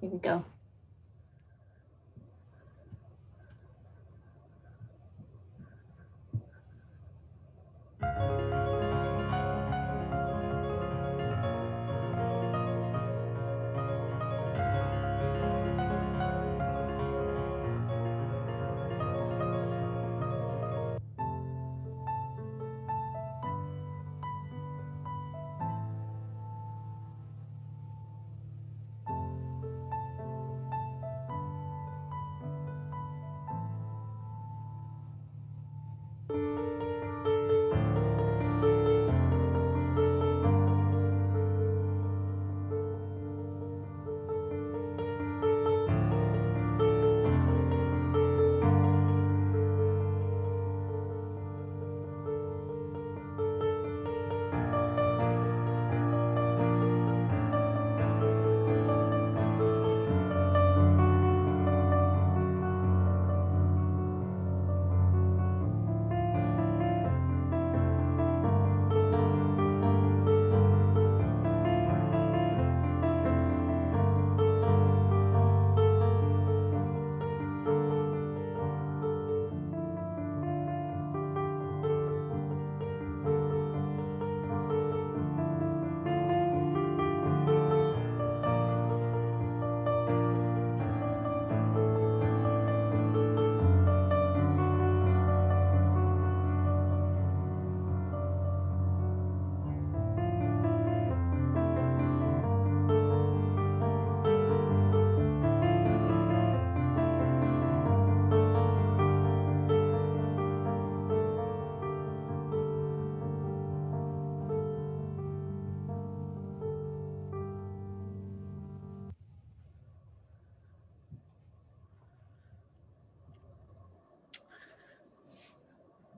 Here we go.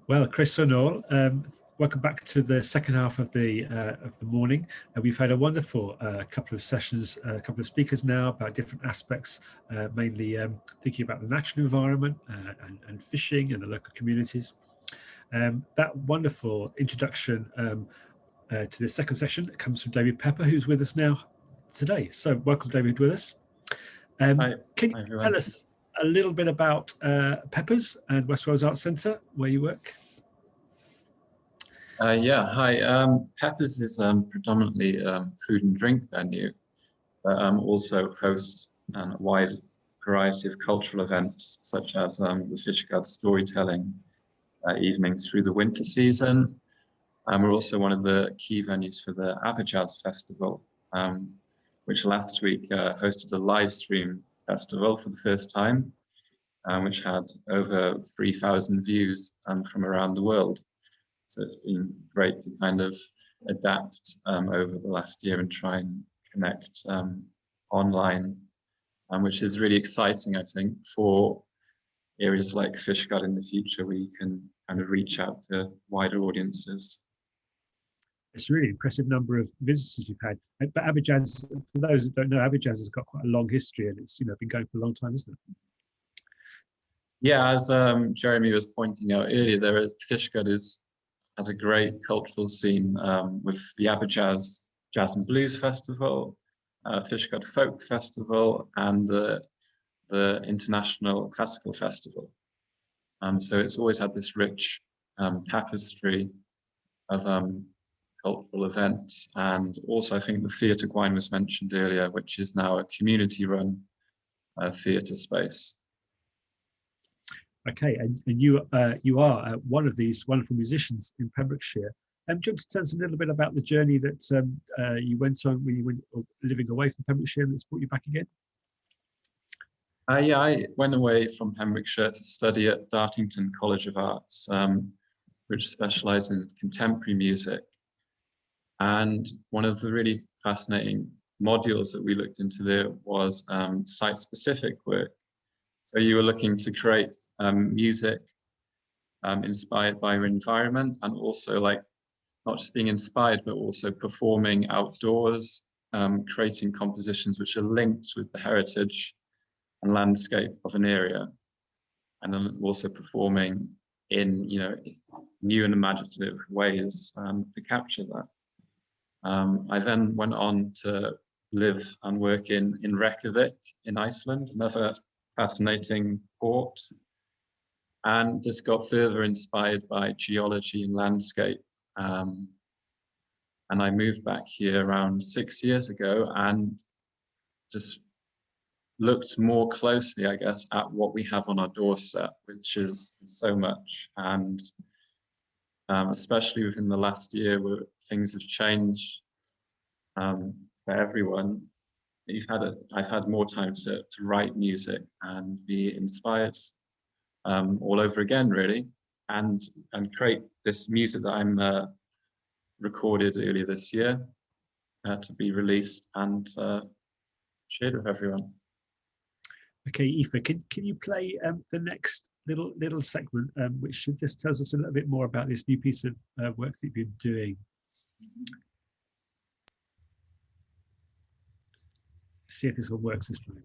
Well, Chris O'Neill, welcome back to the second half of the morning. We've had a wonderful couple of sessions, a couple of speakers now about different aspects, mainly thinking about the natural environment and fishing and the local communities. That wonderful introduction to the second session comes from David Pepper, who's with us now today. So welcome, David, with us. Can you tell us a little bit about Peppers and West Wales Arts Centre, where you work? Yeah, hi. Peppers is predominantly food and drink venue, but also hosts a wide variety of cultural events, such as the Fishguard storytelling evenings through the winter season. We're also one of the key venues for the Abajaz Festival, which last week hosted a live stream festival for the first time, which had over 3,000 views from around the world. So it's been great to kind of adapt over the last year and try and connect online, which is really exciting, I think, for areas like Fishguard in the future, where you can kind of reach out to wider audiences. It's a really impressive number of visitors you've had. But Abajaz, for those that don't know, Abajaz has got quite a long history, and it's been going for a long time, isn't it? Yeah, as Jeremy was pointing out earlier, Fishguard has a great cultural scene with the Abajaz Jazz and Blues Festival, Fishguard Folk Festival, and the International Classical Festival. So it's always had this rich tapestry of cultural events. And also I think the Theatre Gwyn was mentioned earlier, which is now a community-run theatre space. Okay, and you are one of these wonderful musicians in Pembrokeshire. Do you want to tell us a little bit about the journey that you went on when you went living away from Pembrokeshire and that's brought you back again? Yeah, I went away from Pembrokeshire to study at Dartington College of Arts, which specialised in contemporary music. And one of the really fascinating modules that we looked into there was site-specific work. So you were looking to create music inspired by your environment, and also like not just being inspired, but also performing outdoors, creating compositions which are linked with the heritage and landscape of an area, and then also performing in new and imaginative ways to capture that. I then went on to live and work in Reykjavik in Iceland, another fascinating port, and just got further inspired by geology and landscape. And I moved back here around 6 years ago and just looked more closely, I guess, at what we have on our doorstep, which is so much. And especially within the last year where things have changed for everyone, I've had more time to write music and be inspired all over again, really, and create this music that I'm recorded earlier this year to be released and shared with everyone. Okay, Aoife, can you play the next little segment, which just tells us a little bit more about this new piece of work that you've been doing? See if this one works this time.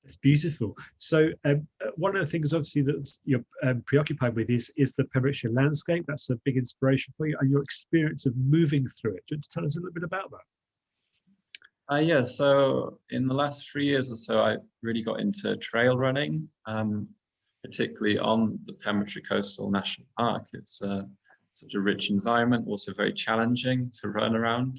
It's beautiful. So one of the things, obviously, that you're preoccupied with is the Pembrokeshire landscape. That's a big inspiration for you, and your experience of moving through it. Do you want to tell us a little bit about that? Yeah, so in the last 3 years or so, I really got into trail running, particularly on the Pembrokeshire Coastal National Park. It's such a rich environment, also very challenging to run around.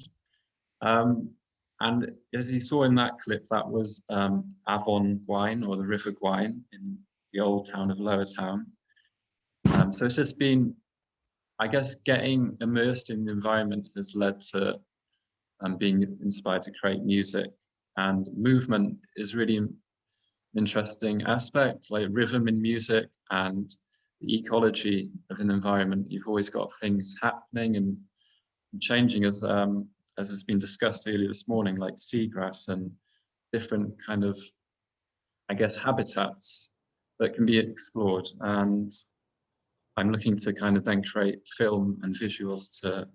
And as you saw in that clip, that was Avon Gwaun, or the River Gwaun, in the old town of Lower Town. So it's just been, I guess, getting immersed in the environment has led to being inspired to create music. And movement is really an interesting aspect, like rhythm in music and the ecology of an environment. You've always got things happening and changing, as has been discussed earlier this morning, like seagrass and different kind of, I guess, habitats that can be explored. And I'm looking to kind of then create film and visuals to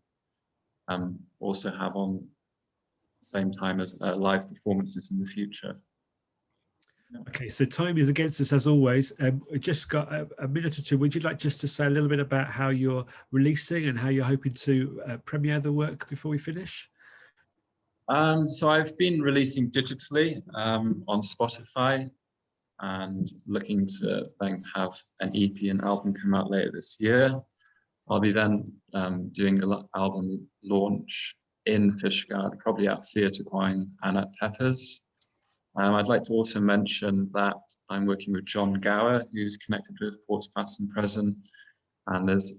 also have on the same time as live performances in the future. Okay, so time is against us as always. We just got a minute or two. Would you like just to say a little bit about how you're releasing and how you're hoping to premiere the work before we finish? So I've been releasing digitally on Spotify and looking to then have an EP and album come out later this year. I'll be then doing an album launch in Fishguard, probably at Theatre Gwaun and at Peppers. I'd like to also mention that I'm working with John Gower, who's connected with Ports Past and Present, and there's,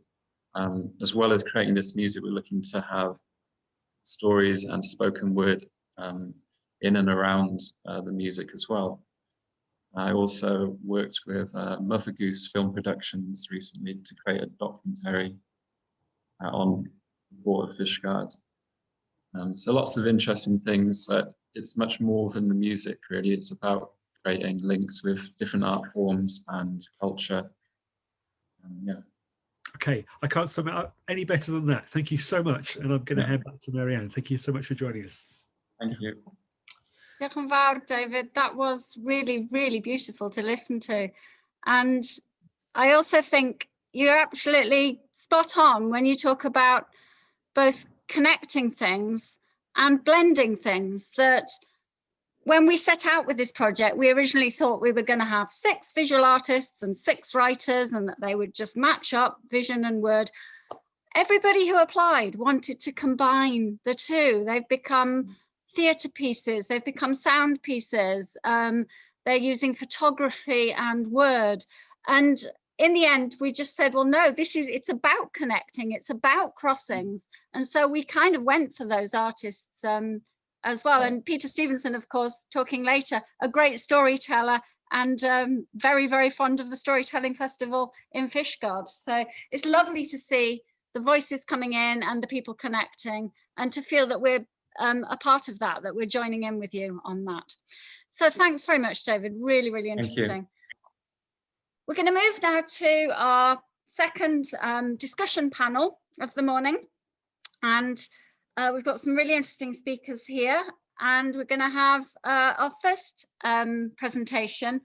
as well as creating this music, we're looking to have stories and spoken word in and around the music as well. I also worked with Mother Goose Film Productions recently to create a documentary on the port of Fishguard. So lots of interesting things. It's much more than the music, really. It's about creating links with different art forms and culture. Yeah. Okay, I can't sum it up any better than that. Thank you so much. And I'm going to hand back to Marianne. Thank you so much for joining us. Thank you. Diolch yn fawr, David. That was really, really beautiful to listen to. And I also think you're absolutely spot on when you talk about both connecting things and blending things. That when we set out with this project, we originally thought we were going to have 6 visual artists and 6 writers, and that they would just match up vision and word. Everybody who applied wanted to combine the two. They've become theatre pieces, they've become sound pieces, they're using photography and word. And in the end, we just said, well, no, it's about connecting, it's about crossings. And so we kind of went for those artists as well. And Peter Stevenson, of course, talking later, a great storyteller, and very, very fond of the Storytelling Festival in Fishguard. So it's lovely to see the voices coming in and the people connecting, and to feel that we're a part of that, that we're joining in with you on that. So thanks very much, David. Really, really interesting. We're going to move now to our second discussion panel of the morning. And we've got some really interesting speakers here. And we're going to have our first presentation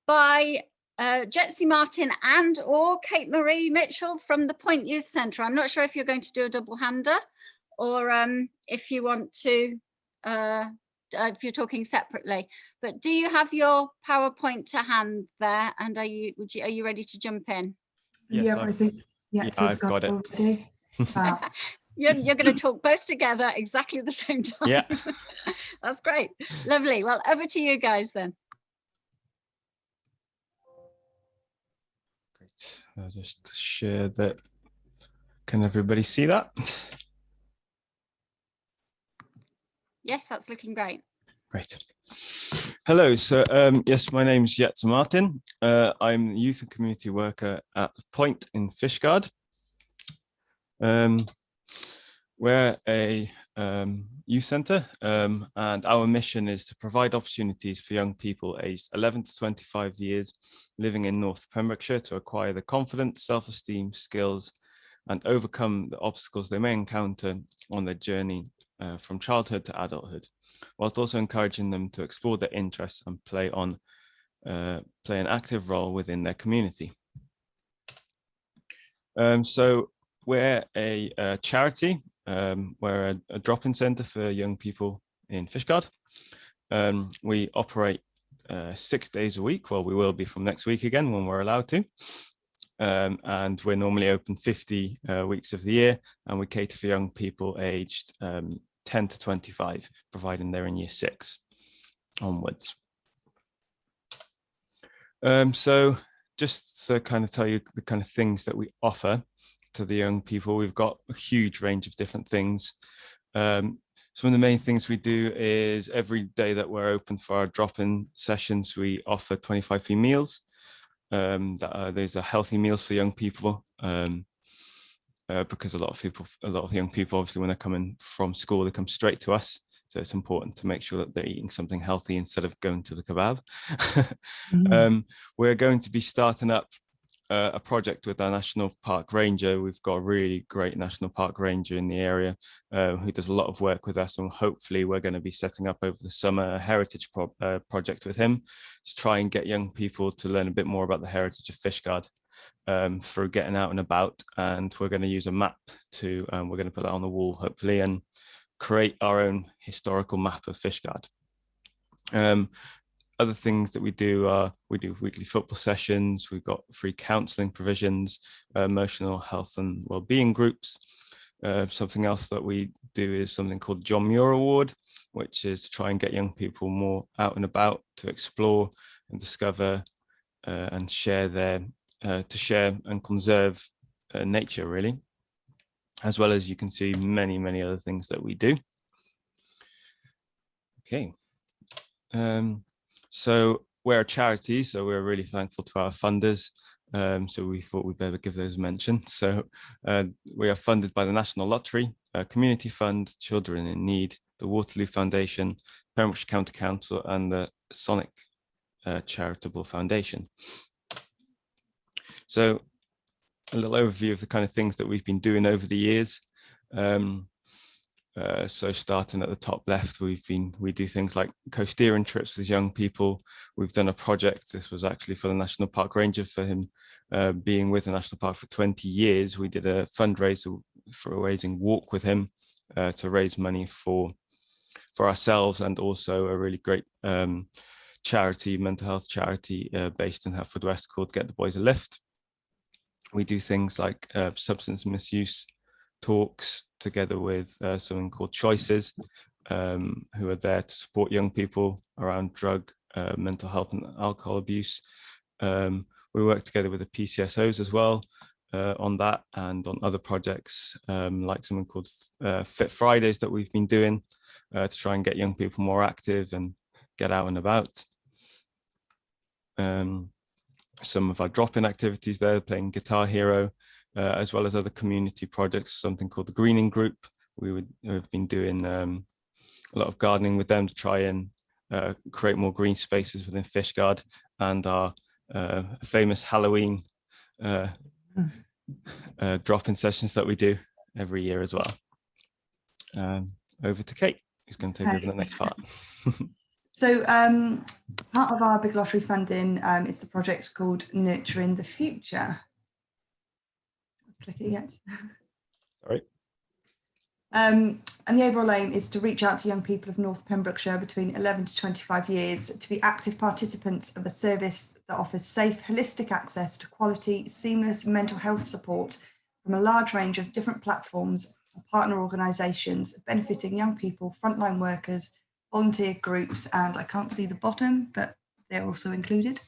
by Jetsi Martin and or Kate Marie Mitchell from the Point Youth Centre. I'm not sure if you're going to do a double-hander or if you want to, if you're talking separately. But do you have your PowerPoint to hand there? And are you ready to jump in? Yes, yeah, I think I've got it. Already. You're going to talk both together exactly at the same time. Yeah. That's great. Lovely. Well, over to you guys then. Great. I'll just share that. Can everybody see that? Yes, that's looking great. Great. Hello. So yes, my name's Jetsi Martin. I'm a youth and community worker at Point in Fishguard. We're a youth centre, and our mission is to provide opportunities for young people aged 11 to 25 years living in North Pembrokeshire to acquire the confidence, self-esteem, skills, and overcome the obstacles they may encounter on their journey from childhood to adulthood, whilst also encouraging them to explore their interests and play an active role within their community. So we're a charity. We're a drop-in centre for young people in Fishguard. We operate 6 days a week. Well, we will be from next week again when we're allowed to. And we're normally open 50 weeks of the year, and we cater for young people aged 10 to 25, providing they're in year 6 onwards. So just to kind of tell you the kind of things that we offer to the young people, we've got a huge range of different things. Some of the main things we do is every day that we're open for our drop-in sessions, we offer 25p meals. Those are healthy meals for young people, because a lot of young people, obviously, when they're coming from school, they come straight to us. So it's important to make sure that they're eating something healthy instead of going to the kebab. We're going to be starting up a project with our National Park Ranger. We've got a really great National Park Ranger in the area who does a lot of work with us, and hopefully we're going to be setting up over the summer a heritage project with him to try and get young people to learn a bit more about the heritage of Fishguard through getting out and about. And we're going to use a map to, we're going to put that on the wall hopefully, and create our own historical map of Fishguard. Other things that we do are we do weekly football sessions. We've got free counselling provisions, emotional health and wellbeing groups. Something else that we do is something called the John Muir Award, which is to try and get young people more out and about to explore and discover and share to share and conserve nature, really, as well as you can see many, many other things that we do. Okay. So we're a charity, so we're really thankful to our funders. So we thought we'd better give those a mention. So we are funded by the National Lottery, Community Fund, Children in Need, the Waterloo Foundation, Pembrokeshire County Council, and the Sonic Charitable Foundation. So a little overview of the kind of things that we've been doing over the years. So starting at the top left, we do things like coasteering trips with young people. We've done a project. This was actually for the National Park Ranger, for him being with the National Park for 20 years. We did a fundraiser for a raising walk with him to raise money for ourselves, and also a really great charity, mental health charity based in Hertford West called Get the Boys a Lift. We do things like substance misuse talks together with something called Choices, who are there to support young people around drug mental health and alcohol abuse. We work together with the PCSOs as well on that and on other projects like something called Fit Fridays that we've been doing to try and get young people more active and get out and about. Some of our drop-in activities there, playing Guitar Hero, as well as other community projects, something called the Greening Group. We've been doing a lot of gardening with them to try and create more green spaces within Fishguard, and our famous Halloween drop-in sessions that we do every year as well. Over to Kate, who's going to take over the next part. So part of our Big Lottery funding is the project called Nurturing the Future. Click it yet? Sorry. And the overall aim is to reach out to young people of North Pembrokeshire between 11 to 25 years to be active participants of a service that offers safe, holistic access to quality, seamless mental health support from a large range of different platforms and partner organisations benefiting young people, frontline workers, volunteer groups, and I can't see the bottom, but they're also included.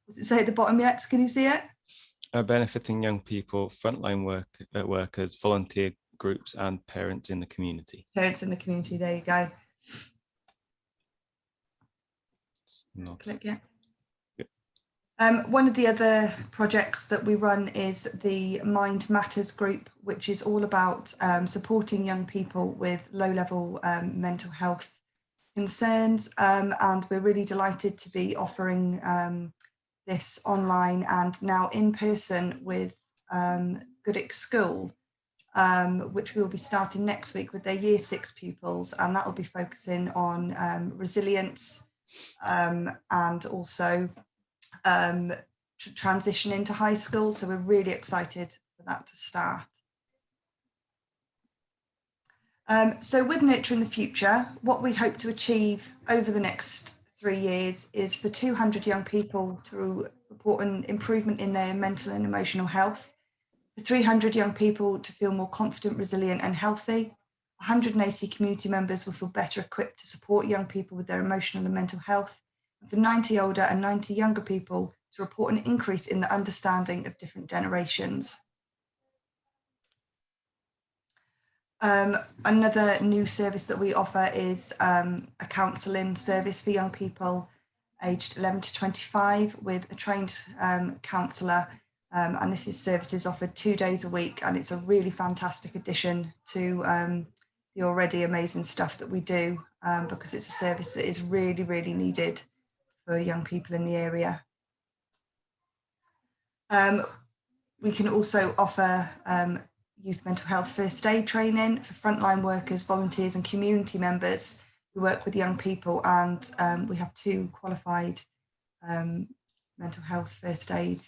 Does it say at the bottom yet? Can you see it? Benefiting young people, frontline workers, volunteer groups, and parents in the community. Parents in the community, there you go. Click, yeah. One of the other projects that we run is the Mind Matters group, which is all about supporting young people with low-level mental health concerns, and we're really delighted to be offering this online and now in person with Goodwick School, which we'll be starting next week with their Year 6 pupils, and that will be focusing on resilience and also transition into high school. So we're really excited for that to start. So with Nurturing the Future, what we hope to achieve over the next 3 years is for 200 young people to report an improvement in their mental and emotional health, for 300 young people to feel more confident, resilient and healthy. 180 community members will feel better equipped to support young people with their emotional and mental health, and for 90 older and 90 younger people to report an increase in the understanding of different generations. Another new service that we offer is a counselling service for young people aged 11 to 25 with a trained counsellor, and this is services offered 2 days a week, and it's a really fantastic addition to the already amazing stuff that we do, because it's a service that is really, really needed for young people in the area. We can also offer youth mental health first aid training for frontline workers, volunteers and community members who work with young people, and we have 2 qualified mental health first aid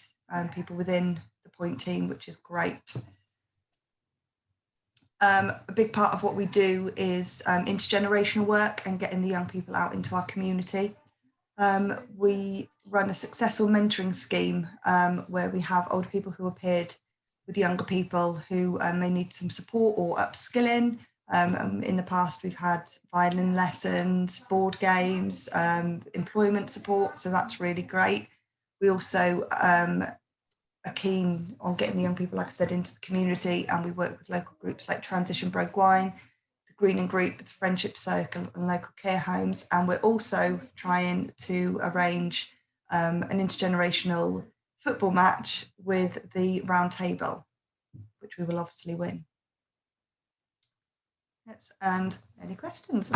people within the Point team, which is great. A big part of what we do is intergenerational work and getting the young people out into our community. We run a successful mentoring scheme where we have older people who are paired with younger people who may need some support or upskilling. In the past, we've had violin lessons, board games, employment support, so that's really great. We also are keen on getting the young people, like I said, into the community, and we work with local groups like Transition Brogue Wine, the Greening Group, the Friendship Circle and local care homes, and we're also trying to arrange an intergenerational football match with the Round Table, which we will obviously win. Yes, and any questions?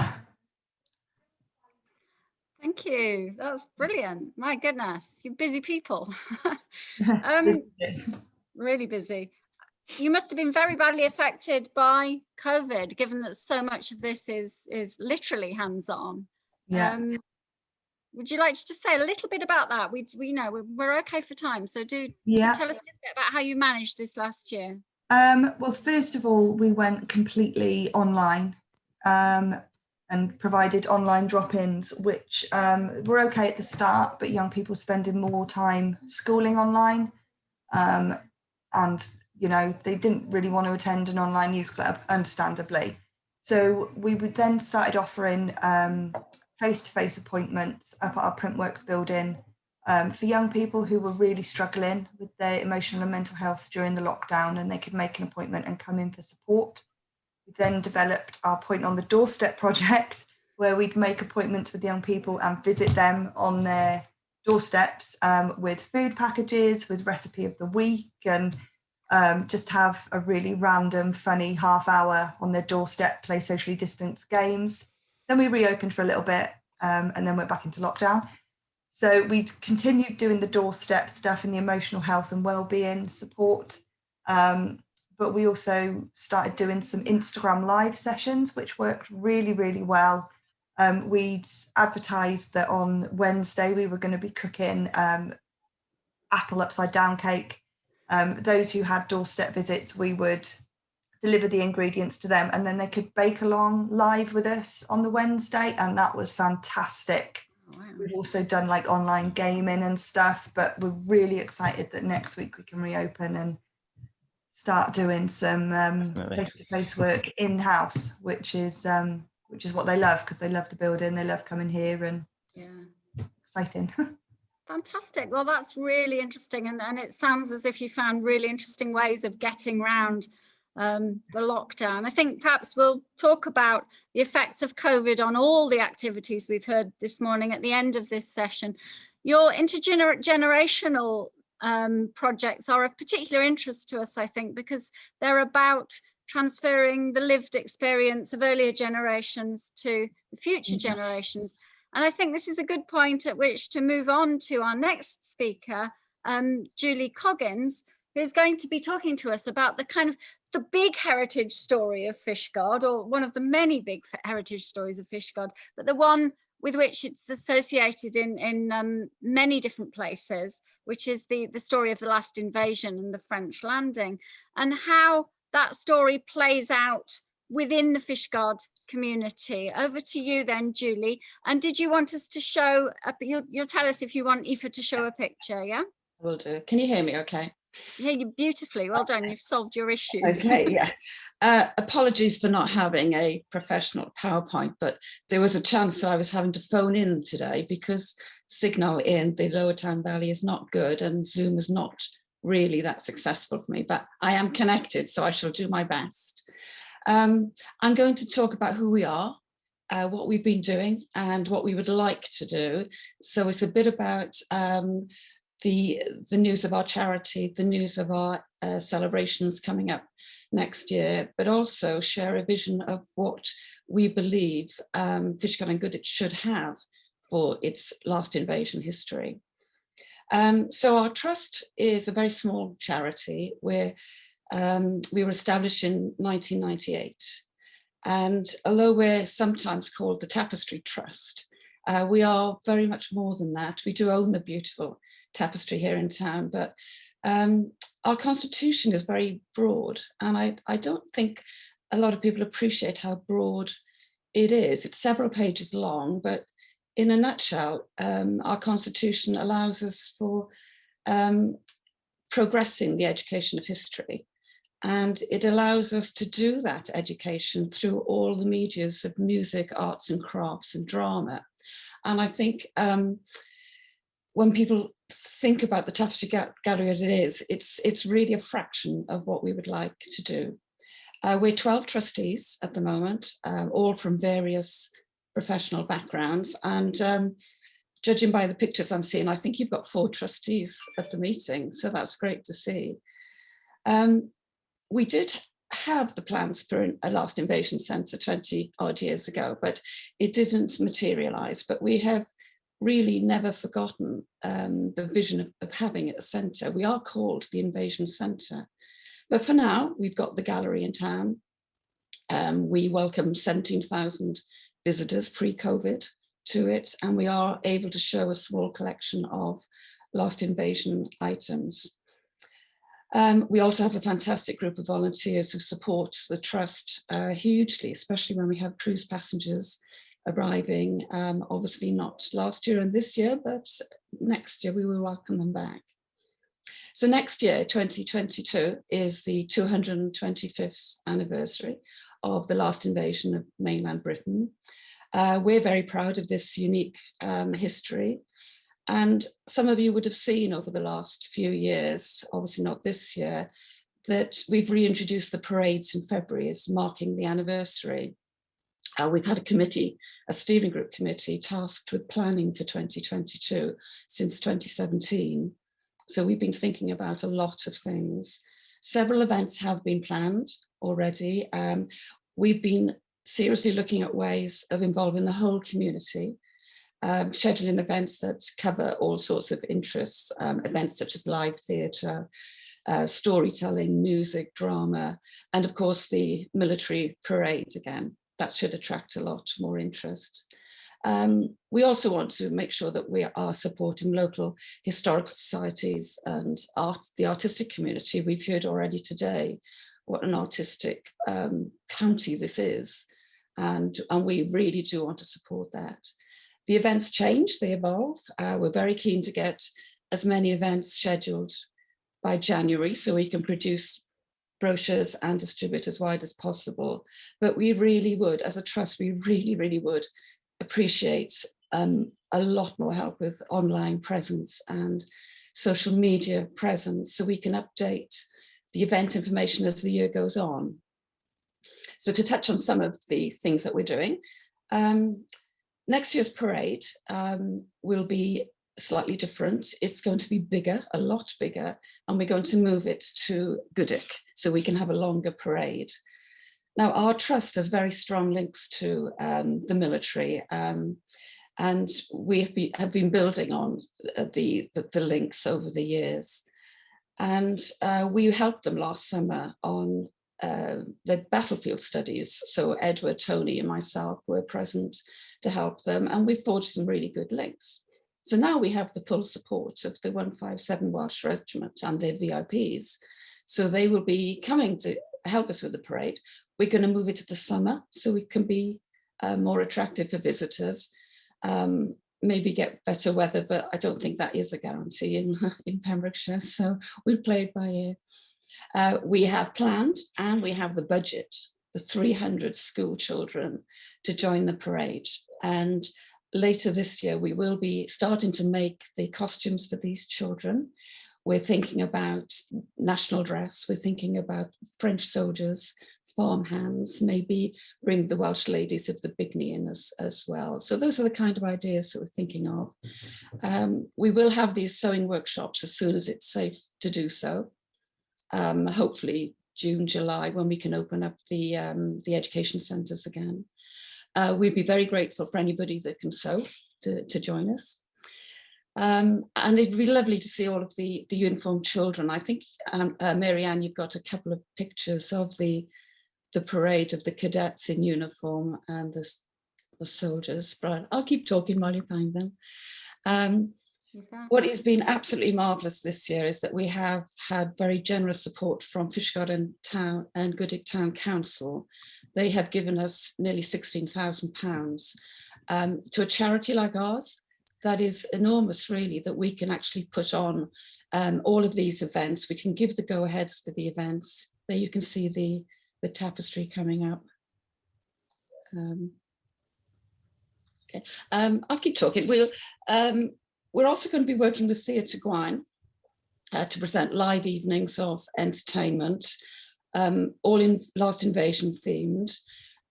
Thank you. That's brilliant. My goodness, you busy people. Really busy. You must have been very badly affected by COVID, given that so much of this is literally hands-on. Yeah. Would you like to just say a little bit about that? We know we're okay for time, so do tell us a little bit about how you managed this last year. Well, first of all, we went completely online and provided online drop-ins, which were okay at the start, but young people spending more time schooling online, and you know, they didn't really want to attend an online youth club, understandably. So we then started offering face-to-face appointments up at our Printworks building for young people who were really struggling with their emotional and mental health during the lockdown, and they could make an appointment and come in for support. We then developed our Point on the Doorstep project, where we'd make appointments with young people and visit them on their doorsteps with food packages, with recipe of the week, and just have a really random, funny half hour on their doorstep, play socially distanced games. Then we reopened for a little bit and then went back into lockdown. So we continued doing the doorstep stuff and the emotional health and wellbeing support. But we also started doing some Instagram live sessions, which worked really, really well. We'd advertised that on Wednesday we were going to be cooking apple upside down cake. Those who had doorstep visits, we would deliver the ingredients to them, and then they could bake along live with us on the Wednesday, and that was fantastic. Wow. We've also done like online gaming and stuff, but we're really excited that next week we can reopen and start doing some face-to-face work in-house, which is what they love, because they love the building, they love coming here, and exciting. Fantastic. Well, that's really interesting, and it sounds as if you found really interesting ways of getting around the lockdown. I think perhaps we'll talk about the effects of COVID on all the activities we've heard this morning at the end of this session. Your intergenerational projects are of particular interest to us, I think, because they're about transferring the lived experience of earlier generations to the future generations. And I think this is a good point at which to move on to our next speaker, Julie Coggins, who's going to be talking to us about the big heritage story of Fishguard, or one of the many big heritage stories of Fishguard, but the one with which it's associated in many different places, which is the story of the last invasion and the French landing, and how that story plays out within the Fishguard community. Over to you then, Julie. And did you want us to show, you'll tell us if you want Aoife to show a picture, yeah? I will do. Can you hear me okay? Yeah, you beautifully. Well done. You've solved your issues. Okay, yeah. Apologies for not having a professional PowerPoint, but there was a chance that I was having to phone in today because signal in the Lower Town Valley is not good and Zoom is not really that successful for me, but I am connected, so I shall do my best. I'm going to talk about who we are, what we've been doing, and what we would like to do. So it's a bit about the news of our charity, the news of our celebrations coming up next year, but also share a vision of what we believe Fishguard and Goodwich should have for its last invasion history. So our trust is a very small charity where we were established in 1998. And although we're sometimes called the Tapestry Trust, we are very much more than that. We do own the beautiful tapestry here in town, but our constitution is very broad, and I don't think a lot of people appreciate how broad it is. It's several pages long, but in a nutshell, our constitution allows us for progressing the education of history, and it allows us to do that education through all the medias of music, arts and crafts and drama. And I think when people think about the Tapestry Gallery as it is, it's really a fraction of what we would like to do. We're 12 trustees at the moment, all from various professional backgrounds. And judging by the pictures I'm seeing, I think you've got 4 trustees at the meeting, so that's great to see. We did have the plans for a last invasion centre 20 odd years ago, but it didn't materialise. But we have really never forgotten the vision of having a centre. We are called the Invasion Centre. But for now, we've got the gallery in town. We welcome 17,000 visitors pre-COVID to it, and we are able to show a small collection of last invasion items. We also have a fantastic group of volunteers who support the trust hugely, especially when we have cruise passengers arriving, obviously not last year and this year, but next year we will welcome them back. So next year, 2022, is the 225th anniversary of the last invasion of mainland Britain. We're very proud of this unique history. And some of you would have seen over the last few years, obviously not this year, that we've reintroduced the parades in February as marking the anniversary. We've had a committee, a steering group committee, tasked with planning for 2022 since 2017. So we've been thinking about a lot of things. Several events have been planned already. We've been seriously looking at ways of involving the whole community, scheduling events that cover all sorts of interests, events such as live theatre, storytelling, music, drama, and of course the military parade again. That should attract a lot more interest. We also want to make sure that we are supporting local historical societies and the artistic community. We've heard already today what an artistic county this is, and we really do want to support that. The events change, they evolve. We're very keen to get as many events scheduled by January so we can produce brochures and distribute as wide as possible. But we really would, as a trust, we really would appreciate a lot more help with online presence and social media presence so we can update the event information as the year goes on. So to touch on some of the things that we're doing, next year's parade will be slightly different. It's going to be bigger, a lot bigger, and we're going to move it to Goodwick so we can have a longer parade. Now, our trust has very strong links to the military, and we have been building on the links over the years. And we helped them last summer on the battlefield studies. So Edward, Tony and myself were present to help them, and we forged some really good links. So now we have the full support of the 157 Welsh Regiment and their VIPs. So they will be coming to help us with the parade. We're going to move it to the summer so we can be more attractive for visitors, maybe get better weather, but I don't think that is a guarantee in Pembrokeshire. So we'll play it by ear. We have planned and we have the budget, the 300 school children to join the parade. And later this year, we will be starting to make the costumes for these children. We're thinking about national dress. We're thinking about French soldiers, farmhands, maybe bring the Welsh ladies of the Bigney in as well. So those are the kind of ideas that we're thinking of. We will have these sewing workshops as soon as it's safe to do so. Hopefully June, July, when we can open up the education centres again. We'd be very grateful for anybody that can sew to join us. And it'd be lovely to see all of the uniformed children. I think, Mary-Anne, you've got a couple of pictures of the parade of the cadets in uniform and the soldiers, but I'll keep talking while you find them. What has been absolutely marvellous this year is that we have had very generous support from Fishguard and Goodwick Town Council. They have given us nearly £16,000 to a charity like ours. That is enormous, really, that we can actually put on all of these events. We can give the go-aheads for the events. There you can see the tapestry coming up. Okay. I'll keep talking. We're also going to be working with Theatre Gwaun to present live evenings of entertainment, all in Last Invasion themed.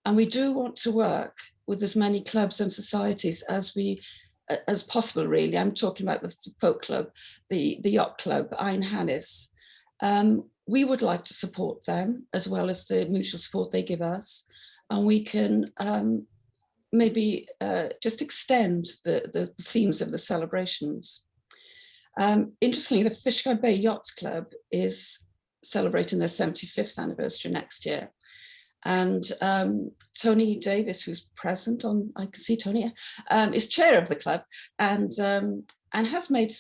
And we do want to work with as many clubs and societies as possible, really. I'm talking about the folk club, the yacht club, Ein Hannes. We would like to support them as well as the mutual support they give us. And we can maybe just extend the themes of the celebrations. Interestingly, the Fishguard Bay Yacht Club is celebrating their 75th anniversary next year. And Tony Davis, who's present I can see Tony, is chair of the club and has made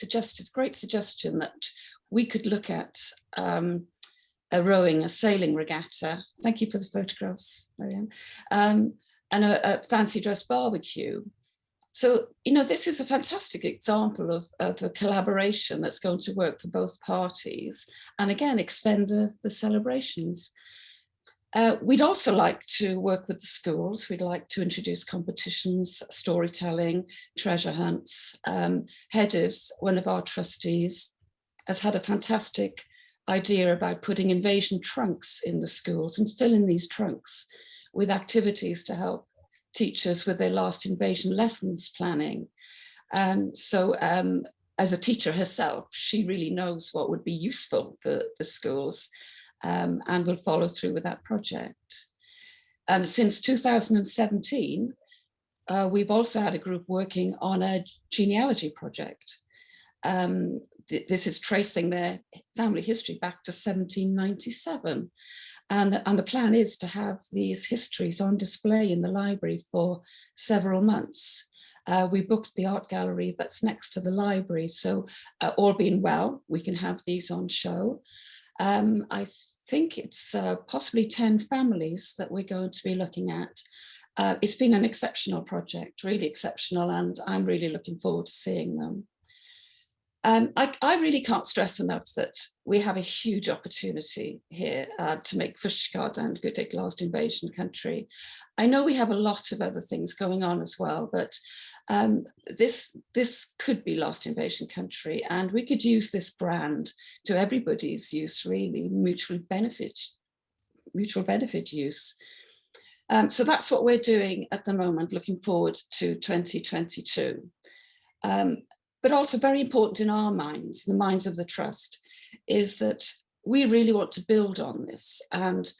great suggestion that we could look at a sailing regatta. Thank you for the photographs, Marianne. And a fancy dress barbecue. So, this is a fantastic example of a collaboration that's going to work for both parties and again, extend the celebrations. We'd also like to work with the schools. We'd like to introduce competitions, storytelling, treasure hunts. Hedis, one of our trustees, has had a fantastic idea about putting invasion trunks in the schools and filling these trunks with activities to help teachers with their last invasion lessons planning. As a teacher herself, she really knows what would be useful for the schools. And will follow through with that project. Since 2017, we've also had a group working on a genealogy project. This is tracing their family history back to 1797. And the plan is to have these histories on display in the library for several months. We booked the art gallery that's next to the library. So all being well, we can have these on show. I think it's possibly 10 families that we're going to be looking at. It's been an exceptional project, really exceptional, and I'm really looking forward to seeing them. I really can't stress enough that we have a huge opportunity here to make Fishguard and Goodwick last invasion country. I know we have a lot of other things going on as well, but this could be last invasion country, and we could use this brand to everybody's use, really, mutual benefit use. So that's what we're doing at the moment, looking forward to 2022. But also very important in our minds, the minds of the Trust, is that we really want to build on this, and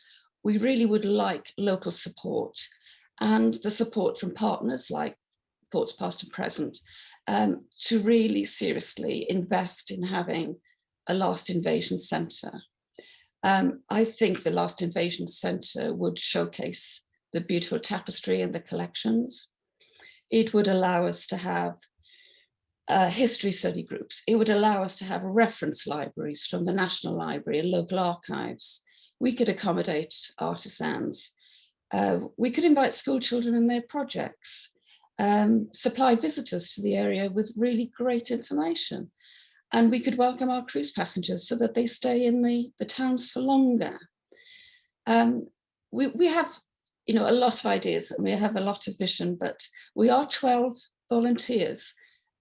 we really would like local support and the support from partners like Thoughts Past and Present to really seriously invest in having a Last Invasion Centre. I think the Last Invasion Centre would showcase the beautiful tapestry and the collections. It would allow us to have history study groups. It would allow us to have reference libraries from the National Library and local archives. We could accommodate artisans. We could invite school children in their projects, supply visitors to the area with really great information. And we could welcome our cruise passengers so that they stay in the towns for longer. We have, a lot of ideas, and we have a lot of vision, but we are 12 volunteers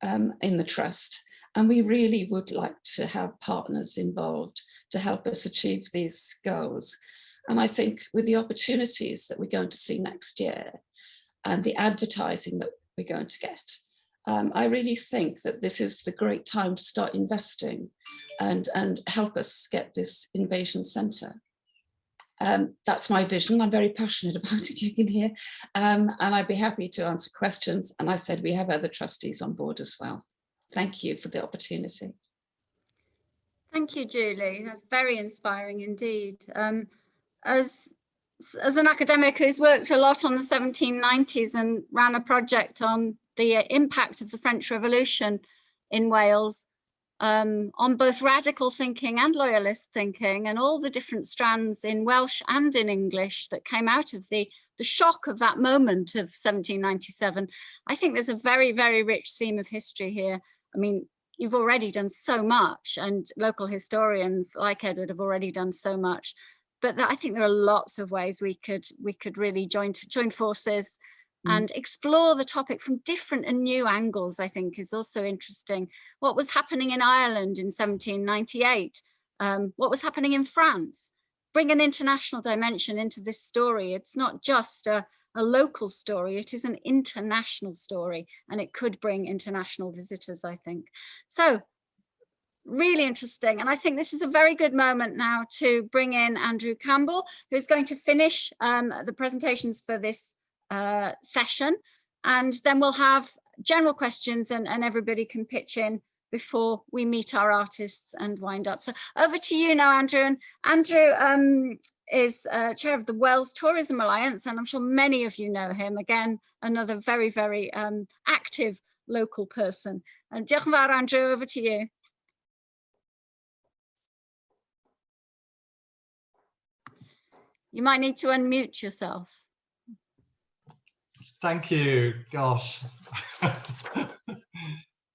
in the Trust, and we really would like to have partners involved to help us achieve these goals. And I think with the opportunities that we're going to see next year and the advertising that we're going to get, I really think that this is the great time to start investing and help us get this invasion centre. That's my vision. I'm very passionate about it, you can hear, and I'd be happy to answer questions. And I said we have other trustees on board as well. Thank you for the opportunity. Thank you, Julie. That's very inspiring indeed. As an academic who's worked a lot on the 1790s and ran a project on the impact of the French Revolution in Wales, on both radical thinking and loyalist thinking, and all the different strands in Welsh and in English that came out of the shock of that moment of 1797. I think there's a very, very rich seam of history here. I mean, you've already done so much, and local historians like Edward have already done so much. But I think there are lots of ways we could really join forces and explore the topic from different and new angles. I think is also interesting. What was happening in Ireland in 1798? What was happening in France? Bring an international dimension into this story. It's not just a local story, it is an international story, and it could bring international visitors, I think. So really interesting. And I think this is a very good moment now to bring in Andrew Campbell, who's going to finish the presentations for this session, and then we'll have general questions and everybody can pitch in before we meet our artists and wind up. So over to you now, Andrew. And Andrew is chair of the Wales Tourism Alliance, and I'm sure many of you know him. Again, another very, very active local person. And diolch yn fawr, Andrew, over to you. You might need to unmute yourself. Thank you, gosh.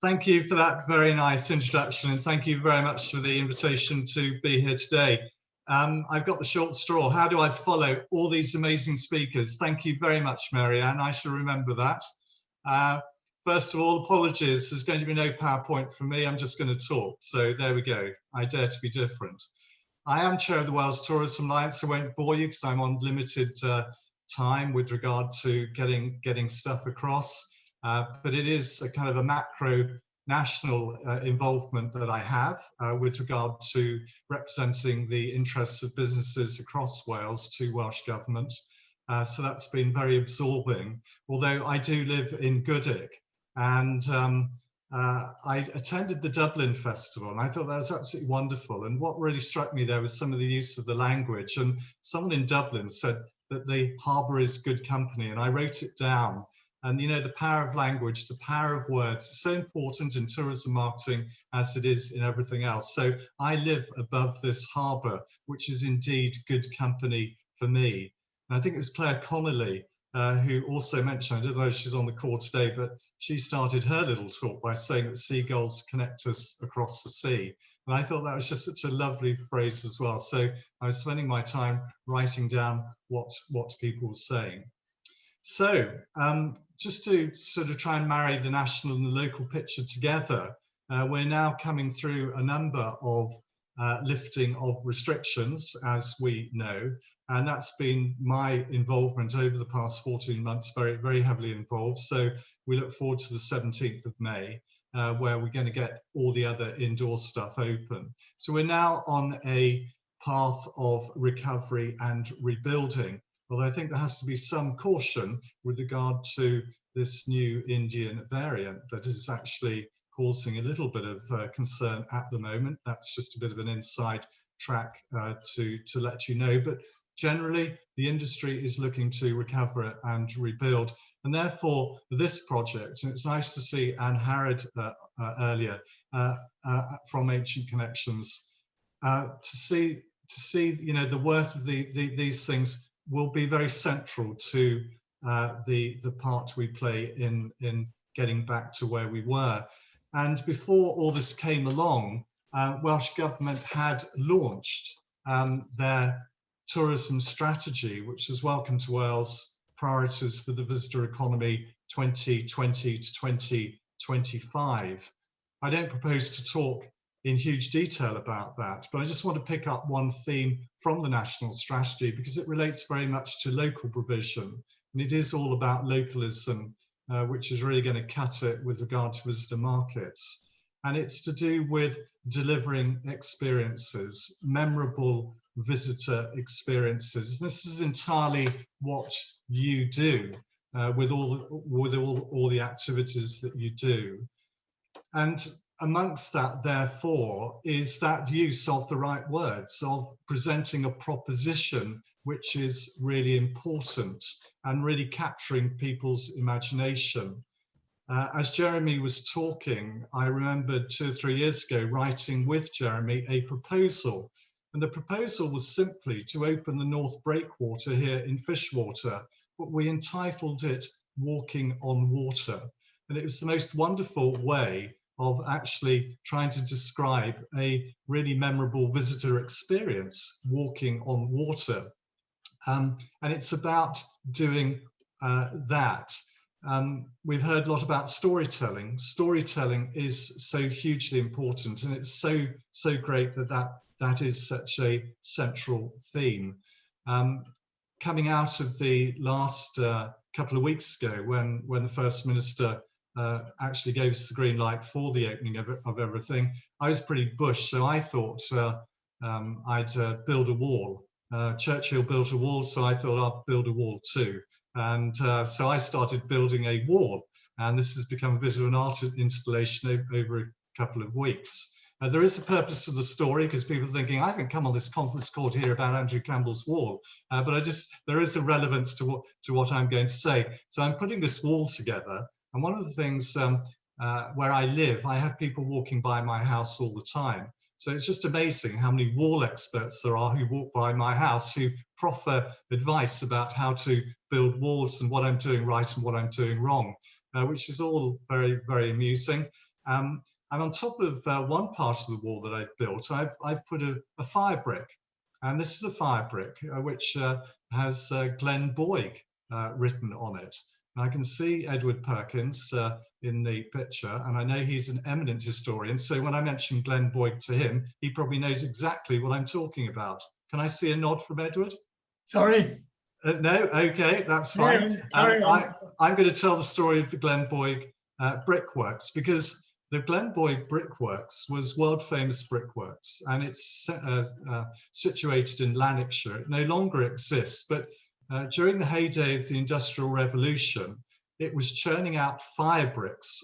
Thank you for that very nice introduction, and thank you very much for the invitation to be here today. I've got the short straw. How do I follow all these amazing speakers? Thank you very much, Marianne. I shall remember that. First of all, apologies. There's going to be no PowerPoint from me. I'm just going to talk. So there we go. I dare to be different. I am chair of the Wales Tourism Alliance. I won't bore you because I'm on limited time with regard to getting stuff across. But it is a kind of a macro national involvement that I have with regard to representing the interests of businesses across Wales to Welsh Government. So that's been very absorbing, although I do live in Goodwick, and I attended the Dublin Festival and I thought that was absolutely wonderful. And what really struck me there was some of the use of the language, and someone in Dublin said that the harbour is good company, and I wrote it down. And you know, the power of language, the power of words is so important in tourism marketing as it is in everything else. So I live above this harbour, which is indeed good company for me. And I think it was Claire Connolly who also mentioned, I don't know if she's on the call today, but she started her little talk by saying that seagulls connect us across the sea. And I thought that was just such a lovely phrase as well. So I was spending my time writing down what people were saying. So just to sort of try and marry the national and the local picture together, we're now coming through a number of lifting of restrictions, as we know, and that's been my involvement over the past 14 months, very, very heavily involved. So we look forward to the 17th of May, where we're going to get all the other indoor stuff open. So we're now on a path of recovery and rebuilding. Although I think there has to be some caution with regard to this new Indian variant that is actually causing a little bit of concern at the moment. That's just a bit of an inside track to let you know. But generally, the industry is looking to recover and rebuild. And therefore, this project, and it's nice to see Anne Harrod earlier from Ancient Connections, to see you know, the worth of these things will be very central to the part we play in getting back to where we were. And before all this came along, Welsh Government had launched their tourism strategy, which is Welcome to Wales, Priorities for the Visitor Economy 2020 to 2025. I don't propose to talk in huge detail about that, but I just want to pick up one theme from the national strategy because it relates very much to local provision, and it is all about localism, which is really going to cut it with regard to visitor markets. And it's to do with delivering experiences, memorable visitor experiences. This is entirely what you do with all the activities that you do. And amongst that, therefore, is that use of the right words, of presenting a proposition which is really important and really capturing people's imagination. As Jeremy was talking, I remembered 2 or 3 years ago writing with Jeremy a proposal. And the proposal was simply to open the North Breakwater here in Fishwater, but we entitled it Walking on Water. And it was the most wonderful way of actually trying to describe a really memorable visitor experience, walking on water. And it's about doing that. We've heard a lot about storytelling. Storytelling is so hugely important, and it's so great that is such a central theme. Coming out of the last couple of weeks ago, when the First Minister actually gave us the green light for the opening of everything, I was pretty bush, so I thought I'd build a wall. Churchill built a wall, so I thought I'd build a wall too. And so I started building a wall, and this has become a bit of an art installation over a couple of weeks. There is a purpose to the story, because people are thinking, I haven't come on this conference call to hear about Andrew Campbell's wall, but there is a relevance to what I'm going to say. So I'm putting this wall together, and one of the things where I live, I have people walking by my house all the time. So it's just amazing how many wall experts there are who walk by my house who proffer advice about how to build walls and what I'm doing right and what I'm doing wrong, which is all very, very amusing. And on top of one part of the wall that I've built, I've put a fire brick. And this is a fire brick which has Glenn Boyd written on it. And I can see Edward Perkins in the picture, and I know he's an eminent historian. So when I mention Glenn Boyd to him, he probably knows exactly what I'm talking about. Can I see a nod from Edward? Sorry. No, okay, that's fine. Carry on. I'm going to tell the story of the Glenn Boyd brickworks, because the Glenn Boyd brickworks was world famous brickworks, and it's situated in Lanarkshire. It no longer exists, but during the heyday of the Industrial Revolution, it was churning out fire bricks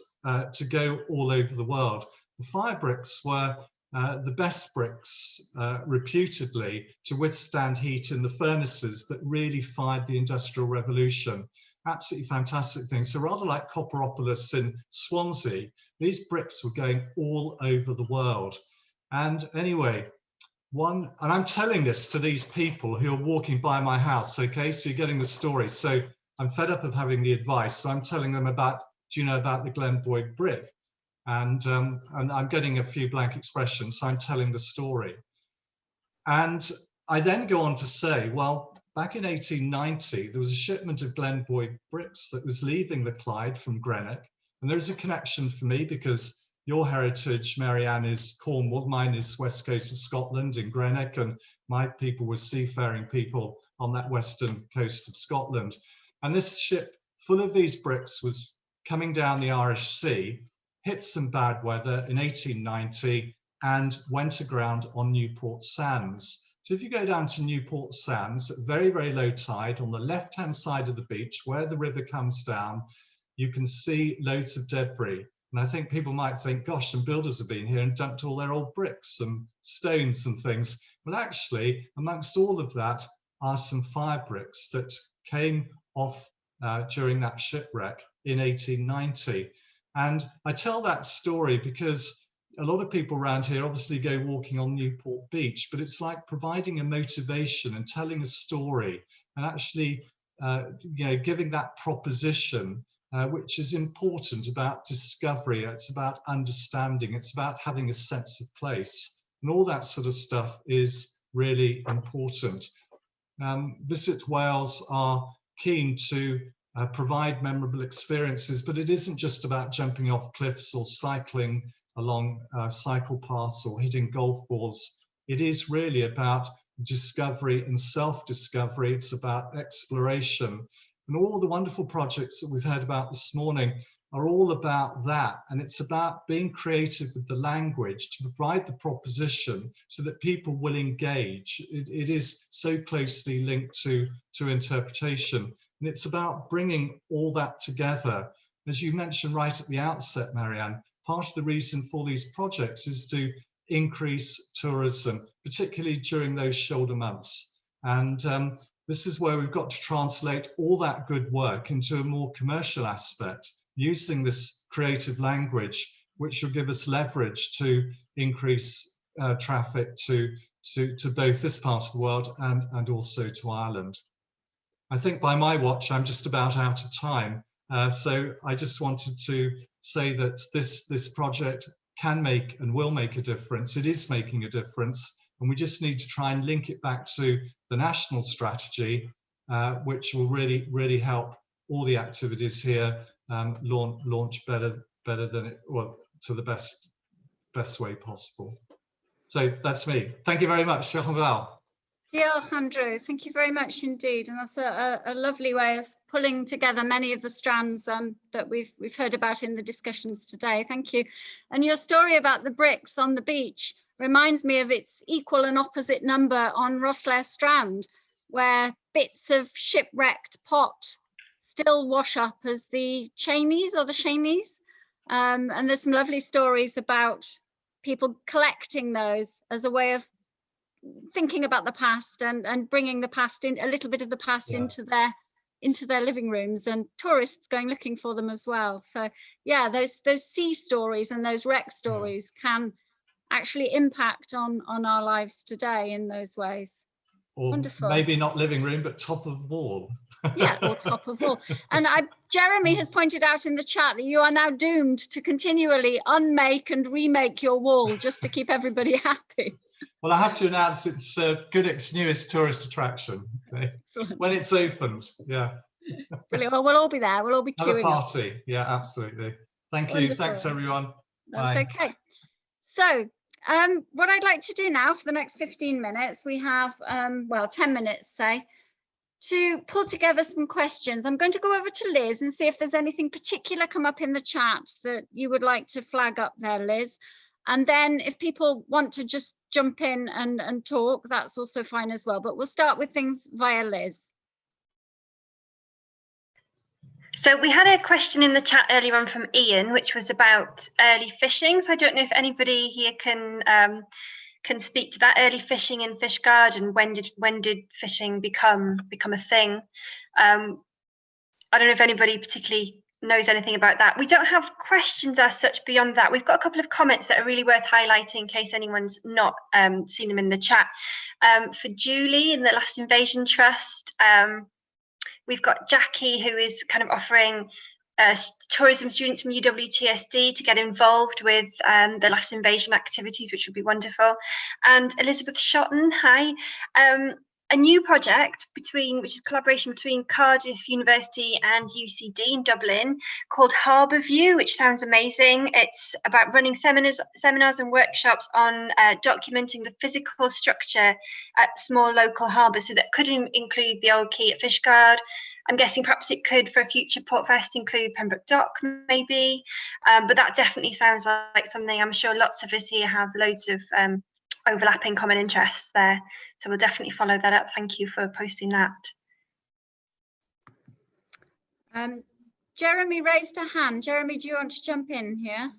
to go all over the world. The fire bricks were the best bricks, reputedly, to withstand heat in the furnaces that really fired the Industrial Revolution. Absolutely fantastic things. So rather like Copperopolis in Swansea, these bricks were going all over the world. And anyway, and I'm telling this to these people who are walking by my house, okay? So you're getting the story. So I'm fed up of having the advice. So I'm telling them about, do you know about the Glenn Boyd brick? And I'm getting a few blank expressions, so I'm telling the story. And I then go on to say, well, back in 1890, there was a shipment of Glenn Boyd bricks that was leaving the Clyde from Greenock. And there's a connection for me because your heritage, Marianne, is Cornwall, mine is west coast of Scotland in Greenock, and my people were seafaring people on that western coast of Scotland. And this ship full of these bricks was coming down the Irish Sea, hit some bad weather in 1890 and went aground on Newport Sands. So if you go down to Newport Sands at very, very low tide on the left-hand side of the beach where the river comes down, you can see loads of debris. And I think people might think, gosh, some builders have been here and dumped all their old bricks and stones and things. Well, actually, amongst all of that are some fire bricks that came off during that shipwreck in 1890. And I tell that story because a lot of people around here obviously go walking on Newport Beach, but it's like providing a motivation and telling a story and actually giving that proposition, which is important about discovery. It's about understanding. It's about having a sense of place. And all that sort of stuff is really important. Visit Wales are keen to provide memorable experiences, but it isn't just about jumping off cliffs or cycling along cycle paths or hitting golf balls. It is really about discovery and self-discovery. It's about exploration. And all the wonderful projects that we've heard about this morning are all about that. And it's about being creative with the language to provide the proposition so that people will engage. It is so closely linked to interpretation. And it's about bringing all that together. As you mentioned right at the outset, Marianne, part of the reason for these projects is to increase tourism, particularly during those shoulder months. And this is where we've got to translate all that good work into a more commercial aspect, using this creative language, which will give us leverage to increase traffic to both this part of the world and also to Ireland. I think by my watch, I'm just about out of time. So I just wanted to say that this project can make and will make a difference. It is making a difference. And we just need to try and link it back to the national strategy, which will really, really help all the activities here launch better than it, well, to the best way possible. So that's me. Thank you very much. Diolch, Andrew. Thank you very much indeed. And that's a lovely way of pulling together many of the strands that we've heard about in the discussions today. Thank you. And your story about the bricks on the beach reminds me of its equal and opposite number on Rosslare Strand, where bits of shipwrecked pot still wash up as the Cheneys or the Shanies. And there's some lovely stories about people collecting those as a way of thinking about the past and bringing the past in, a little bit of the past into their living rooms, and tourists going looking for them as well. So yeah, those sea stories and those wreck stories can actually impact on our lives today in those ways. Or wonderful. Maybe not living room, but top of wall. Yeah, or top of all. And Jeremy has pointed out in the chat that you are now doomed to continually unmake and remake your wall just to keep everybody happy. Well, I have to announce it's Goodwick's newest tourist attraction, okay? When it's opened. Yeah. Brilliant. Well, we'll all be there. We'll all be Have a queuing up. party. Yeah, absolutely. Thank you. Wonderful. Thanks, everyone. That's Bye. okay. So what I'd like to do now for the next 15 minutes, we have, well, 10 minutes, say, to pull together some questions. I'm going to go over to Liz and see if there's anything particular come up in the chat that you would like to flag up there, Liz. And then if people want to just jump in and talk, that's also fine as well. But we'll start with things via Liz. So we had a question in the chat earlier on from Ian, which was about early fishing. So I don't know if anybody here can speak to that. Early fishing in Fishguard, and when did fishing become a thing? I don't know if anybody particularly knows anything about that. We don't have questions as such beyond that. We've got a couple of comments that are really worth highlighting in case anyone's not seen them in the chat. For Julie in the Last Invasion Trust, we've got Jackie, who is kind of offering tourism students from UWTSD to get involved with the Last Invasion activities, which would be wonderful. And Elizabeth Shotton, hi. A new project which is a collaboration between Cardiff University and UCD in Dublin called Harbour View, which sounds amazing. It's about running seminars and workshops on documenting the physical structure at small local harbours. So that could include the old quay at Fishguard. I'm guessing perhaps it could, for a future Portfest, include Pembroke Dock, maybe. But that definitely sounds like something. I'm sure lots of us here have loads of overlapping common interests there. So we'll definitely follow that up. Thank you for posting that. Jeremy raised a hand. Jeremy, do you want to jump in here?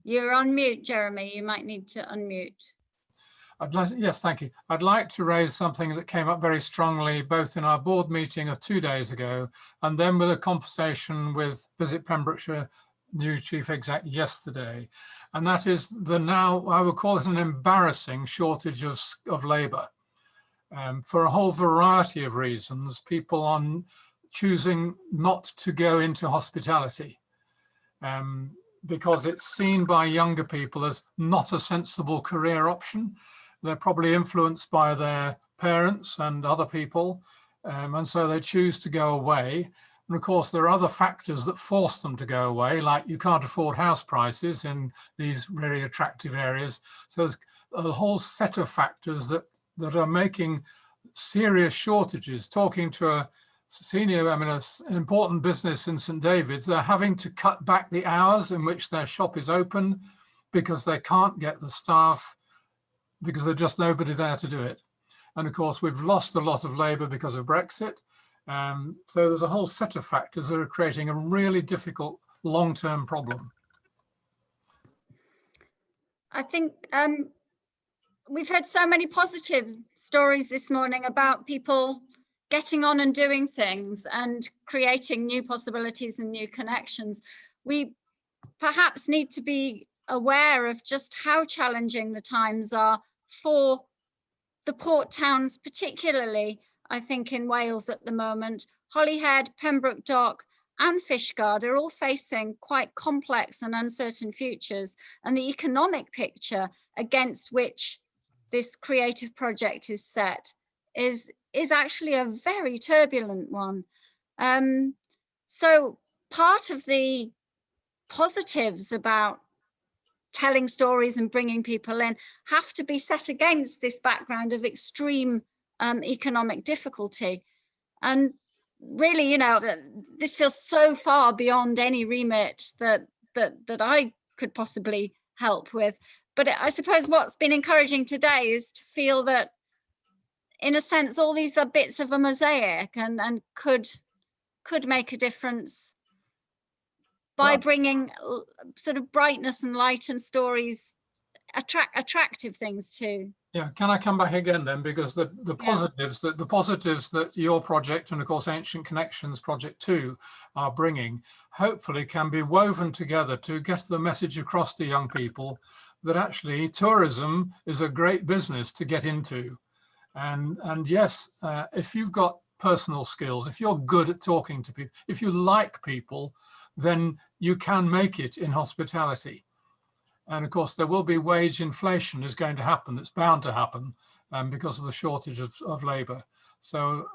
You're on mute, Jeremy. You might need to unmute. Yes, thank you. I'd like to raise something that came up very strongly both in our board meeting of 2 days ago and then with a conversation with Visit Pembrokeshire new chief exec yesterday, and that is the now, I would call it an embarrassing shortage of labour. For a whole variety of reasons, people are choosing not to go into hospitality because it's seen by younger people as not a sensible career option. They're probably influenced by their parents and other people, and so they choose to go away. And of course, there are other factors that force them to go away, like you can't afford house prices in these very attractive areas. So there's a whole set of factors that are making serious shortages. Talking to a senior, an important business in St David's, they're having to cut back the hours in which their shop is open because they can't get the staff, because there's just nobody there to do it. And of course, we've lost a lot of labour because of Brexit. So there's a whole set of factors that are creating a really difficult long-term problem. I think we've heard so many positive stories this morning about people getting on and doing things and creating new possibilities and new connections. We perhaps need to be aware of just how challenging the times are for the port towns, particularly, I think, in Wales at the moment. Holyhead, Pembroke Dock and Fishguard are all facing quite complex and uncertain futures, and the economic picture against which this creative project is set is actually a very turbulent one. So part of the positives about telling stories and bringing people in have to be set against this background of extreme economic difficulty. And really, you know, this feels so far beyond any remit that I could possibly help with. But I suppose what's been encouraging today is to feel that, in a sense, all these are bits of a mosaic and could make a difference by bringing sort of brightness and light and stories, attractive things too. Yeah, can I come back again then? Because the positives that your project and of course Ancient Connections Project 2 are bringing, hopefully can be woven together to get the message across to young people that actually tourism is a great business to get into. And yes, if you've got personal skills, if you're good at talking to people, if you like people, then you can make it in hospitality. And of course, there will be wage inflation is going to happen. It's bound to happen because of the shortage of labour. So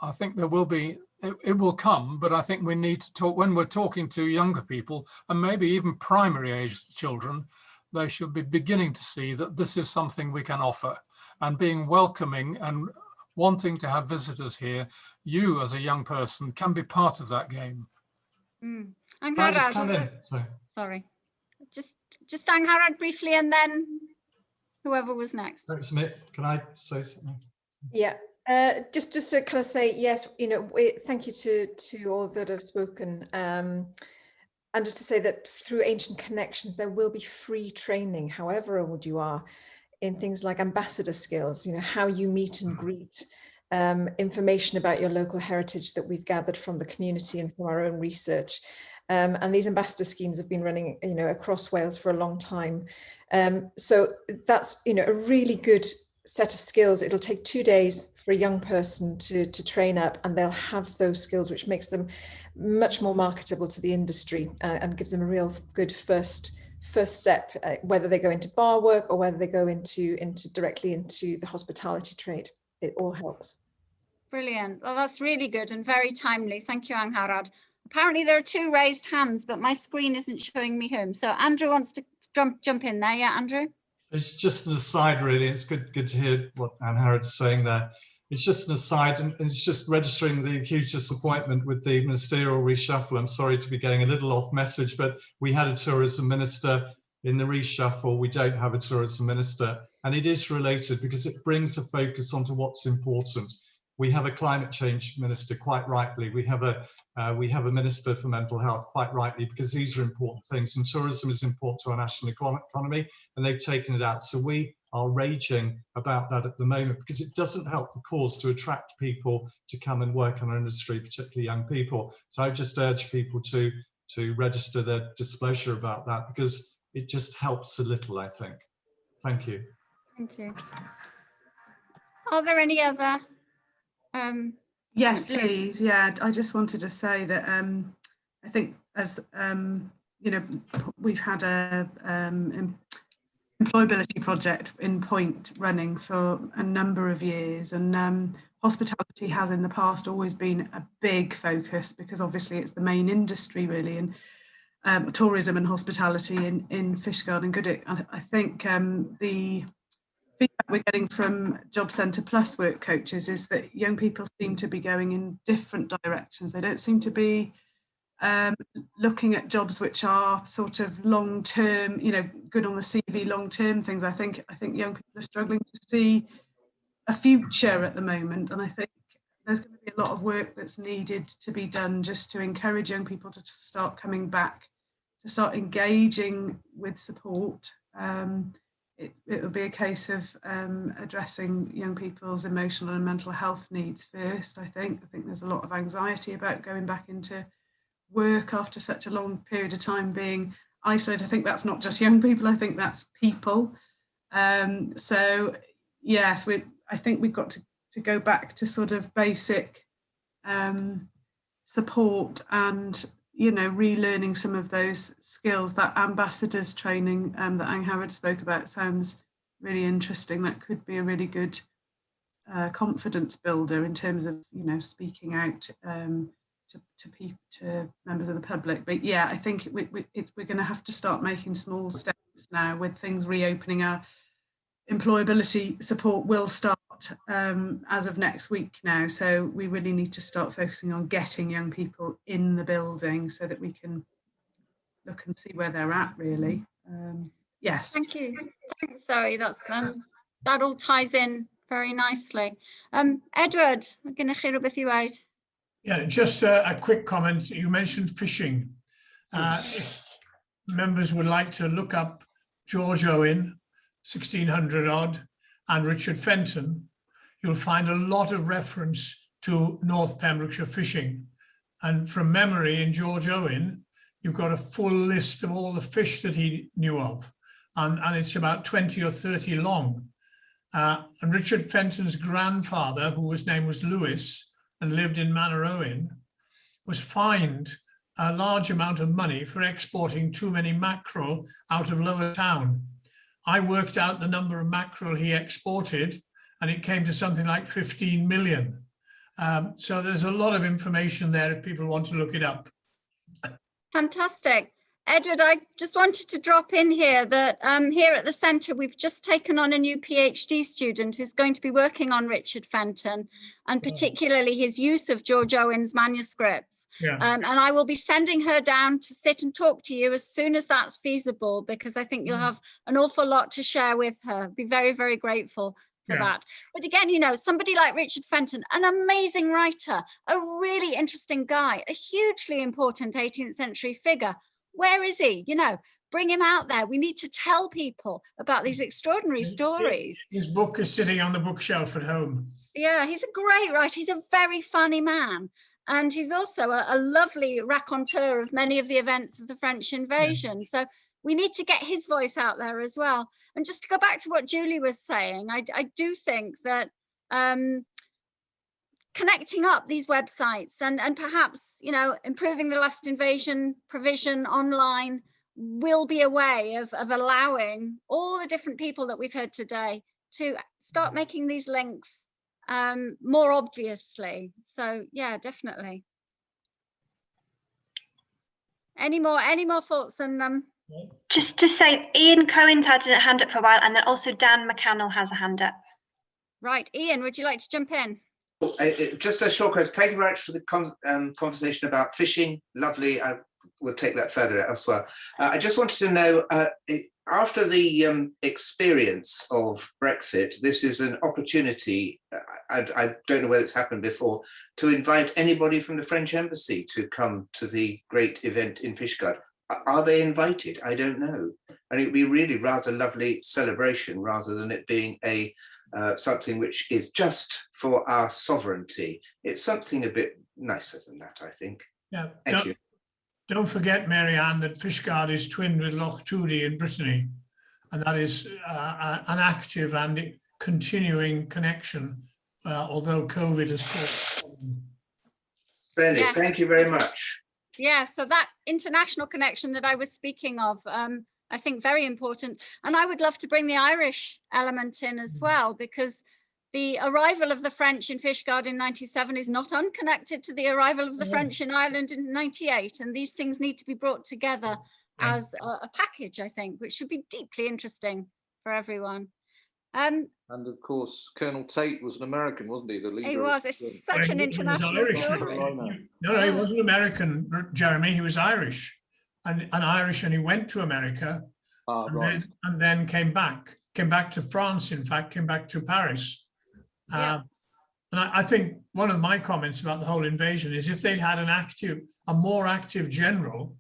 I think there will be, it will come, but I think we need to talk, when we're talking to younger people and maybe even primary age children, they should be beginning to see that this is something we can offer, and being welcoming and wanting to have visitors here. You as a young person can be part of that game. And Can I just come in? Sorry, just Angharad briefly, and then whoever was next. Thanks, Mick. Can I say something? Yeah, just to kind of say, yes, thank you to all that have spoken. And just to say that through Ancient Connections, there will be free training, however old you are, in things like ambassador skills, how you meet and greet, information about your local heritage that we've gathered from the community and from our own research. And these ambassador schemes have been running, across Wales for a long time. So that's, a really good set of skills. It'll take 2 days for a young person to train up, and they'll have those skills, which makes them much more marketable to the industry and gives them a real good first step, whether they go into bar work or whether they go into directly into the hospitality trade. It all helps. Brilliant. Well, that's really good and very timely. Thank you, Angharad. Apparently there are 2 raised hands, but my screen isn't showing me whom. So Andrew wants to jump in there. Yeah, Andrew? It's just an aside, really. It's good to hear what Angharad's saying there. It's just an aside, and it's just registering the huge disappointment with the ministerial reshuffle. I'm sorry to be getting a little off message, but we had a tourism minister in the reshuffle. We don't have a tourism minister, and it is related because it brings a focus onto what's important. We have a climate change minister, quite rightly. We have a minister for mental health, quite rightly, because these are important things, and tourism is important to our national economy, and they've taken it out. So we are raging about that at the moment because it doesn't help the cause to attract people to come and work in our industry, particularly young people. So I just urge people to register their displeasure about that, because it just helps a little, I think. Thank you. Thank you. Are there any other? Yes, please. Yeah, I just wanted to say that I think as we've had a employability project in Point running for a number of years, and hospitality has in the past always been a big focus because obviously it's the main industry really, and tourism and hospitality in Fishguard and Goodwick. I think the feedback we're getting from Job Centre Plus work coaches is that young people seem to be going in different directions. They don't seem to be looking at jobs which are sort of long-term, good on the CV, long-term things. I think young people are struggling to see a future at the moment, and I think there's going to be a lot of work that's needed to be done just to encourage young people to start coming back, to start engaging with support. It will be a case of addressing young people's emotional and mental health needs first. I think there's a lot of anxiety about going back into work after such a long period of time being isolated. I think that's not just young people, I think that's people. So yes, I think we've got to go back to sort of basic support and relearning some of those skills. That ambassadors training that Angharad spoke about sounds really interesting. That could be a really good confidence builder in terms of speaking out to members of the public. But yeah, I think we're going to have to start making small steps now with things reopening. Our employability support will start as of next week now, so we really need to start focusing on getting young people in the building so that we can look and see where they're at really. Yes. Thank you. Thanks, Zoe. That's that all ties in very nicely. Edward, I'm going to share with you out. Yeah, just a quick comment. You mentioned fishing. If members would like to look up George Owen, 1600 odd, and Richard Fenton, you'll find a lot of reference to North Pembrokeshire fishing. And from memory, in George Owen, you've got a full list of all the fish that he knew of. and it's about 20 or 30 long. And Richard Fenton's grandfather, whose name was Lewis and lived in Manor Owen, was fined a large amount of money for exporting too many mackerel out of Lower Town. I worked out the number of mackerel he exported, and it came to something like 15 million. So there's a lot of information there if people want to look it up. Fantastic. Edward, I just wanted to drop in here that here at the centre, we've just taken on a new PhD student who's going to be working on Richard Fenton, and particularly his use of George Owen's manuscripts. Yeah. And I will be sending her down to sit and talk to you as soon as that's feasible, because I think you'll have an awful lot to share with her. Be very, very grateful for that. But again, you know, somebody like Richard Fenton, an amazing writer, a really interesting guy, a hugely important 18th century figure. Where is he? You know, bring him out there. We need to tell people about these extraordinary stories. His book is sitting on the bookshelf at home. Yeah, he's a great writer. He's a very funny man. And he's also a lovely raconteur of many of the events of the French invasion. So we need to get his voice out there as well. And just to go back to what Julie was saying, I do think that connecting up these websites and perhaps, you know, improving the last invasion provision online will be a way of allowing all the different people that we've heard today to start making these links more obviously. So yeah, definitely. Any more thoughts on Just to say, Ian Cohen's had a hand up for a while, and then also Dan McCannell has a hand up. Right, Ian, would you like to jump in? Just a short question. Thank you very much for the conversation about fishing. Lovely. I will take that further elsewhere. I just wanted to know, after the experience of Brexit, this is an opportunity, I don't know whether it's happened before, to invite anybody from the French embassy to come to the great event in Fishguard. Are they invited? I don't know. And it would be really rather lovely celebration rather than it being a something which is just for our sovereignty. It's something a bit nicer than that, I think. Yeah. Thank you. Don't forget, Mary-Anne, that Fishguard is twinned with Loch Tweedy in Brittany, and that is an active and continuing connection, although COVID has caused. Splendid. Yeah. Thank you very much. Yeah, so that international connection that I was speaking of, I think very important. And I would love to bring the Irish element in as well, because the arrival of the French in Fishguard in 97 is not unconnected to the arrival of the French in Ireland in 98. And these things need to be brought together as a package, I think, which should be deeply interesting for everyone. And of course, Colonel Tate was an American, wasn't he? The leader. He was. It's such an international story. No, he wasn't American, Jeremy. He was Irish. And Irish, and he went to America, and then came back to France. In fact, came back to Paris. And I think one of my comments about the whole invasion is if they'd had a more active general,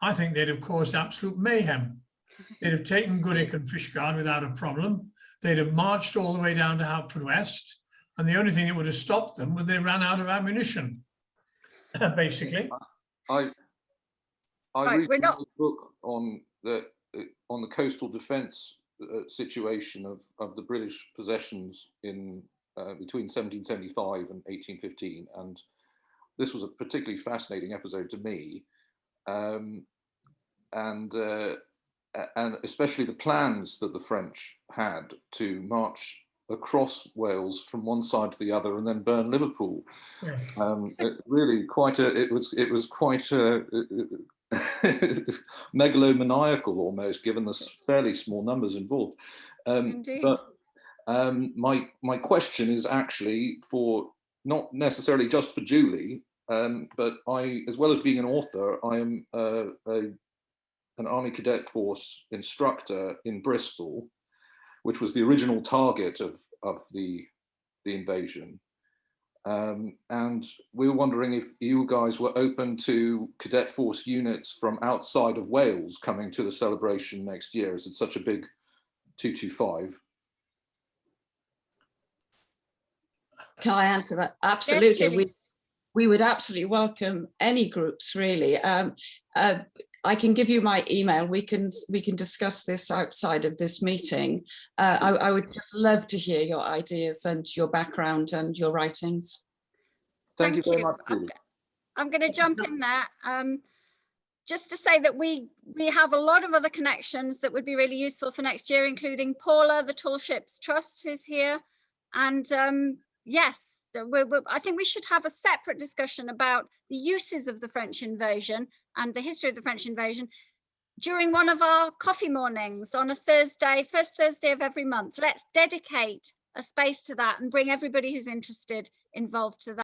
I think they'd have caused absolute mayhem. They'd have taken Goodwick and Fishguard without a problem. They'd have marched all the way down to Haverfordwest, and the only thing that would have stopped them was they ran out of ammunition, basically. I read a book on the coastal defence situation of the British possessions in between 1775 and 1815, and this was a particularly fascinating episode to me, and especially the plans that the French had to march across Wales from one side to the other and then burn Liverpool. It was quite megalomaniacal almost, given the fairly small numbers involved. But my question is actually for not necessarily just for Julie, but I, as well as being an author, I am an Army Cadet Force instructor in Bristol, which was the original target of the invasion. And we were wondering if you guys were open to Cadet Force units from outside of Wales coming to the celebration next year, as it's such a big 225. Can I answer that? Absolutely. We would absolutely welcome any groups, really. I can give you my email. We can discuss this outside of this meeting. I would just love to hear your ideas and your background and your writings. Thank you very much, Julie. I'm going to jump in there. Just to say that we have a lot of other connections that would be really useful for next year, including Paula, the Tall Ships Trust, who's here. And yes, I think we should have a separate discussion about the uses of the French invasion and the history of the French invasion during one of our coffee mornings on a Thursday, first Thursday of every month. Let's dedicate a space to that and bring everybody who's interested involved to that.